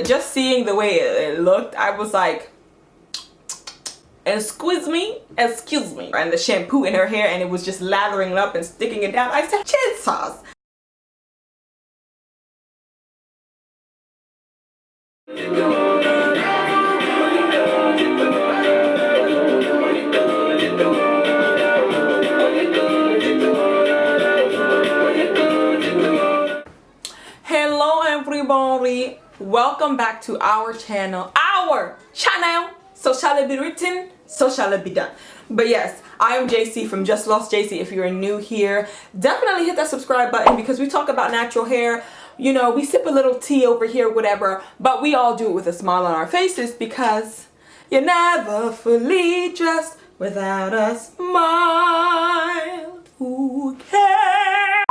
just seeing the way it looked, I was like, excuse me. And the shampoo in her hair, and it was just lathering it up and sticking it down. I said, Jesus. Hello everybody, welcome back to our channel. So shall it be written, so shall it be done. But yes, I am JC from Just Lost JC. If you're new here, definitely hit that subscribe button, because we talk about natural hair. You know, we sip a little tea over here, whatever, but we all do it with a smile on our faces, because you're never fully dressed without a smile. Who cares?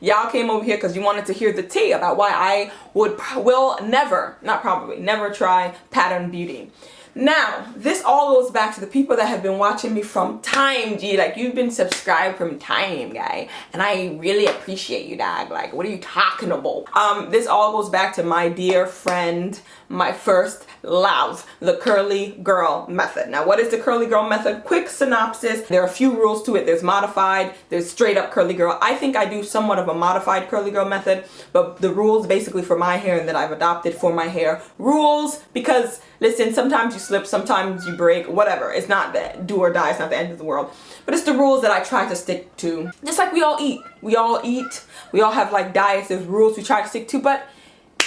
Y'all came over here because you wanted to hear the tea about why I will never try pattern beauty. Now, this all goes back to the people that have been watching me from time, G. Like, you've been subscribed from time, guy. And I really appreciate you, dog. Like, what are you talking about? This all goes back to my dear friend, my first love, the curly girl method. Now, what is the curly girl method? Quick synopsis. There are a few rules to it. There's modified, there's straight up curly girl. I think I do somewhat of a modified curly girl method, but the rules basically for my hair and that I've adopted for my hair. Rules, because listen, sometimes you slip, sometimes you break, whatever. It's not that do or die, it's not the end of the world. But it's the rules that I try to stick to. Just like we all eat. We all have like diets, there's rules we try to stick to, but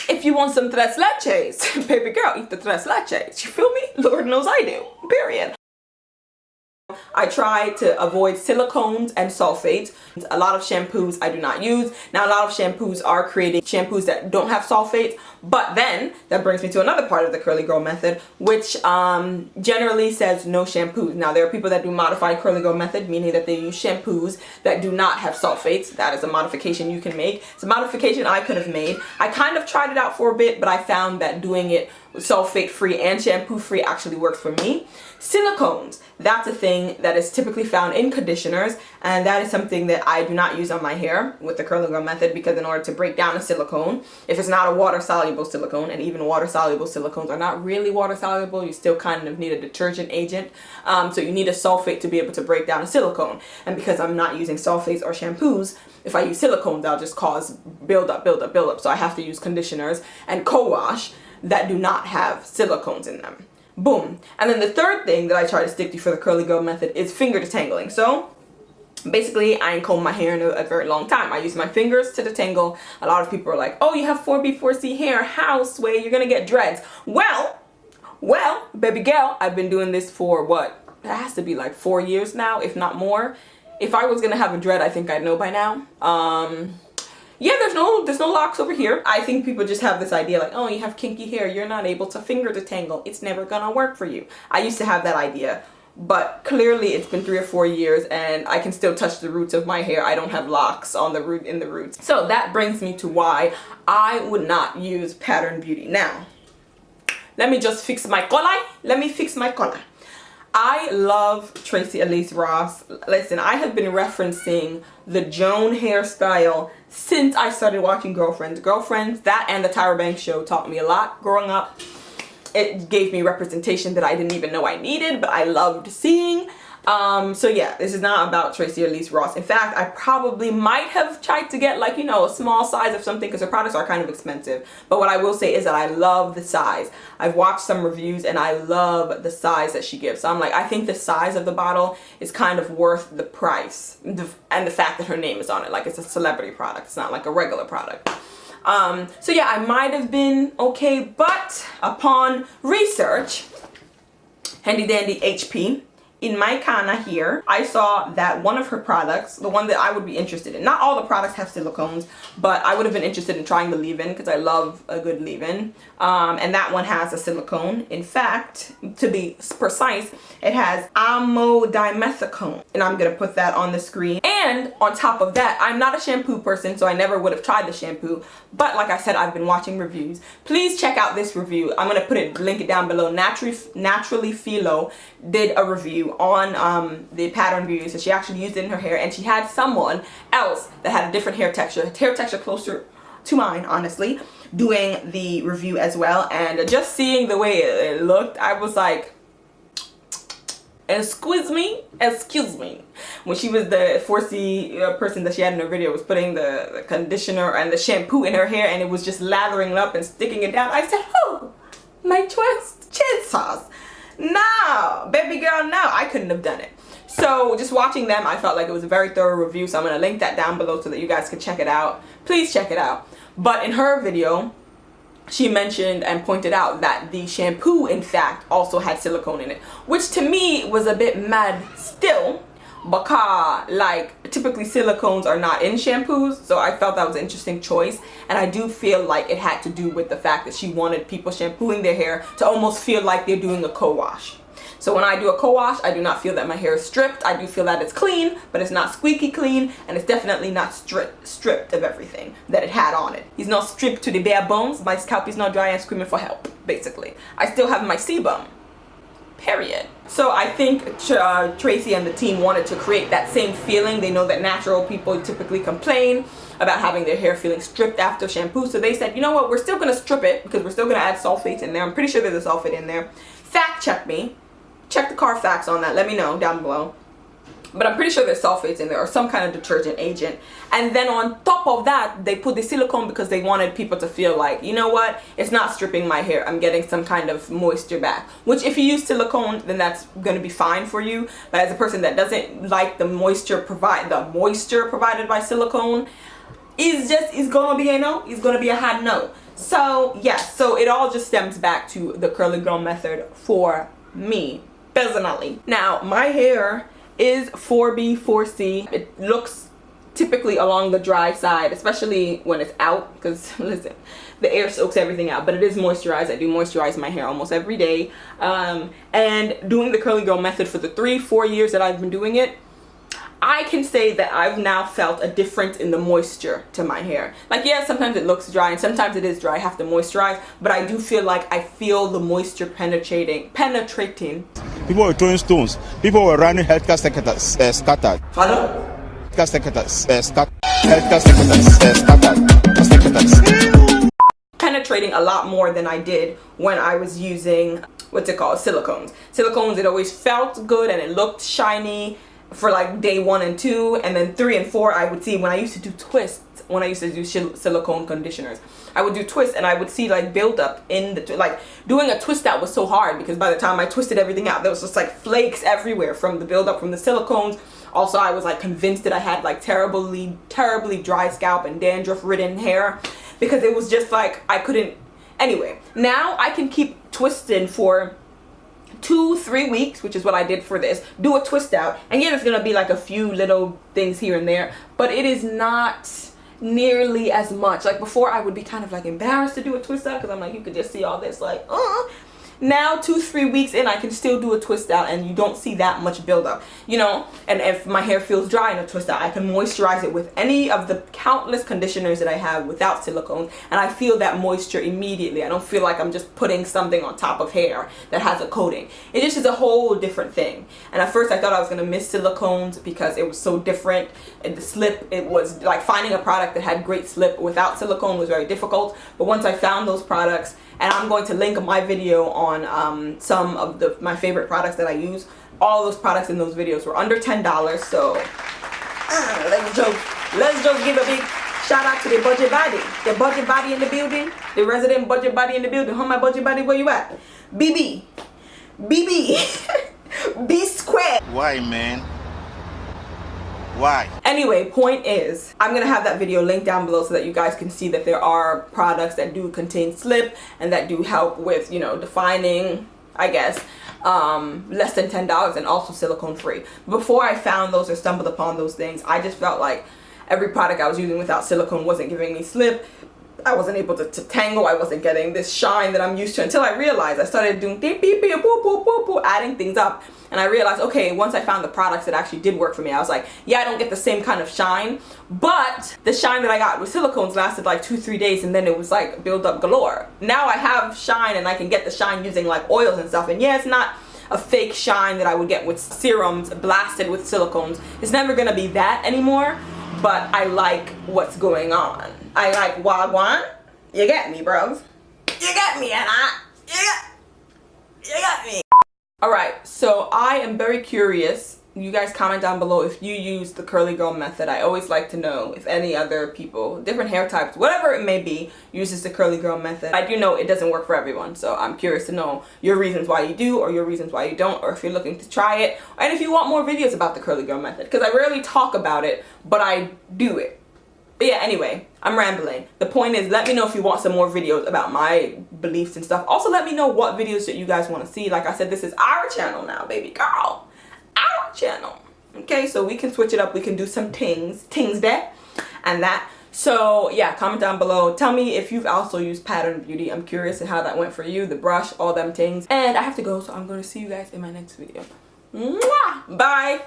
if you want some tres leches, baby girl, eat the tres leches. You feel me? Lord knows I do. Period. I try to avoid silicones and sulfates. A lot of shampoos I do not use. Now, a lot of shampoos are creating shampoos that don't have sulfates, but then that brings me to another part of the curly girl method, which generally says no shampoos. Now, there are people that do modified curly girl method, meaning that they use shampoos that do not have sulfates. That is a modification you can make. It's a modification I could have made. I kind of tried it out for a bit, but I found that doing it sulfate free and shampoo free actually works for me. Silicones, that's a thing that is typically found in conditioners, and that is something that I do not use on my hair with the curly girl method, because in order to break down a silicone, if it's not a water soluble silicone, and even water soluble silicones are not really water soluble, you still kind of need a detergent agent, so you need a sulfate to be able to break down a silicone. And because I'm not using sulfates or shampoos, if I use silicones, that'll just cause build up. So I have to use conditioners and co-wash that do not have silicones in them. Boom. And then the third thing that I try to stick to for the curly girl method is finger detangling. So basically, I ain't combed my hair in a very long time. I use my fingers to detangle. A lot of people are like, oh, you have 4B, 4C hair. How, Sway? You're gonna get dreads. Well, baby girl, I've been doing this for what? It has to be like 4 years now, if not more. If I was gonna have a dread, I think I'd know by now. Yeah, there's no locks over here. I think people just have this idea like, oh, you have kinky hair, you're not able to finger detangle, it's never gonna work for you. I used to have that idea, but clearly it's been 3 or 4 years and I can still touch the roots of my hair. I don't have locks on the roots. So that brings me to why I would not use pattern beauty. Now, let me just fix my collar. I love Tracee Elise Ross. Listen, I have been referencing the Joan hairstyle since I started watching Girlfriends. That and the Tyra Banks show taught me a lot growing up. It gave me representation that I didn't even know I needed, but I loved seeing. So yeah, this is not about Tracee Elise Ross. In fact, I probably might have tried to get, like, you know, a small size of something, because her products are kind of expensive. But what I will say is that I love the size. I've watched some reviews and I love the size that she gives. So I'm like, I think the size of the bottle is kind of worth the price and the fact that her name is on it. Like, it's a celebrity product. It's not like a regular product. So yeah, I might have been okay, but upon research, handy dandy HP, in my corner here, I saw that one of her products, the one that I would be interested in, not all the products have silicones, but I would have been interested in trying the leave-in because I love a good leave-in. And that one has a silicone. In fact, to be precise, it has amodimethicone. And I'm going to put that on the screen. And on top of that, I'm not a shampoo person, so I never would have tried the shampoo. But like I said, I've been watching reviews. Please check out this review. I'm going to link it down below. NaturallyPhilo did a review on the pattern beauty. So she actually used it in her hair, and she had someone else that had a different hair texture closer to mine, honestly. doing the review as well, and just seeing the way it looked, I was like, excuse me, when she was the 4C person that she had in her video was putting the conditioner and the shampoo in her hair, and it was just lathering it up and sticking it down. I said, oh, my twist chin sauce. No, baby girl, no, I couldn't have done it. So just watching them, I felt like it was a very thorough review, so I'm going to link that down below so that you guys can check it out. Please check it out. But in her video, she mentioned and pointed out that the shampoo, in fact, also had silicone in it, which to me was a bit mad still, because like typically silicones are not in shampoos, so I felt that was an interesting choice. And I do feel like it had to do with the fact that she wanted people shampooing their hair to almost feel like they're doing a co-wash. So when I do a co-wash, I do not feel that my hair is stripped. I do feel that it's clean, but it's not squeaky clean, and it's definitely not stripped of everything that it had on it. It's not stripped to the bare bones. My scalp is not dry and screaming for help, basically. I still have my sebum, period. So I think Tracy and the team wanted to create that same feeling. They know that natural people typically complain about having their hair feeling stripped after shampoo, so they said, you know what, we're still going to strip it because we're still going to add sulfates in there. I'm pretty sure there's a sulfate in there. Fact check me. Check the Carfax on that. Let me know down below. But I'm pretty sure there's sulfates in there or some kind of detergent agent. And then on top of that, they put the silicone because they wanted people to feel like, you know what, it's not stripping my hair. I'm getting some kind of moisture back. Which if you use silicone, then that's going to be fine for you. But as a person that doesn't like the moisture provided by silicone, is gonna be a no. It's gonna be a hard no. So yes, so it all just stems back to the curly girl method for me personally. Now my hair is 4B, 4C. It looks typically along the dry side, especially when it's out, because listen, the air soaks everything out, but it is moisturized. I do moisturize my hair almost every day. And doing the curly girl method for the 3-4 years that I've been doing it, I can say that I've now felt a difference in the moisture to my hair. Like, yeah, sometimes it looks dry and sometimes it is dry. I have to moisturize, but I do feel like I feel the moisture penetrating. People were throwing stones. People were running healthcare sectors scattered. Hello? Healthcare sectors scattered. Healthcare sectors scattered. Penetrating a lot more than I did when I was using, what's it called, silicones. Silicones, it always felt good and it looked shiny for like day 1 and 2, and then 3 and 4 I would see when I used to do twists, when I used to do silicone conditioners, I would do twists and I would see like buildup in the, like doing a twist out was so hard because by the time I twisted everything out, there was just like flakes everywhere from the buildup from the silicones. Also, I was like convinced that I had like terribly dry scalp and dandruff ridden hair because it was just like I couldn't. Anyway, now I can keep twisting for 2-3 weeks, which is what I did for this, do a twist out, and yeah, there's gonna be like a few little things here and there, but it is not nearly as much. Like before, I would be kind of like embarrassed to do a twist out because I'm like, you could just see all this like now 2-3 weeks in, I can still do a twist out and you don't see that much buildup, you know. And if my hair feels dry in a twist out, I can moisturize it with any of the countless conditioners that I have without silicone, and I feel that moisture immediately. I don't feel like I'm just putting something on top of hair that has a coating. It just is a whole different thing. And at first I thought I was gonna miss silicones because it was so different. And the slip, it was like finding a product that had great slip without silicone was very difficult. But once I found those products, and I'm going to link my video on some of my favorite products that I use. All those products in those videos were under $10, so let's just give a big shout out to the budget body in the building, the resident budget body in the building. How my budget body, where you at? BB B squared. Why, man? Why? Anyway, point is, I'm gonna have that video linked down below so that you guys can see that there are products that do contain slip and that do help with, you know, defining, I guess, less than $10 and also silicone free. Before I found those or stumbled upon those things, I just felt like every product I was using without silicone wasn't giving me slip. I wasn't able to tangle. I wasn't getting this shine that I'm used to until I realized I started doing beep, beep, beep, boop, boop, boop, boop, adding things up. And I realized, okay, once I found the products that actually did work for me, I was like, yeah, I don't get the same kind of shine, but the shine that I got with silicones lasted like 2-3 days, and then it was like build up galore. Now I have shine and I can get the shine using like oils and stuff. And yeah, it's not a fake shine that I would get with serums blasted with silicones. It's never gonna be that anymore, but I like what's going on. I like wagwan. You get me, bros. You get me, and you got me. Alright, so I am very curious. You guys comment down below if you use the curly girl method. I always like to know if any other people, different hair types, whatever it may be, uses the curly girl method. I do know it doesn't work for everyone, so I'm curious to know your reasons why you do, or your reasons why you don't, or if you're looking to try it, and if you want more videos about the curly girl method, because I rarely talk about it, but I do it. But yeah, anyway, I'm rambling. The point is, let me know if you want some more videos about my beliefs and stuff. Also, let me know what videos that you guys want to see. Like I said, this is our channel now, baby girl. Our channel. Okay, so we can switch it up. We can do some things there and that. So yeah, comment down below. Tell me if you've also used Pattern Beauty. I'm curious and how that went for you. The brush, all them things. And I have to go, so I'm going to see you guys in my next video. Mwah! Bye.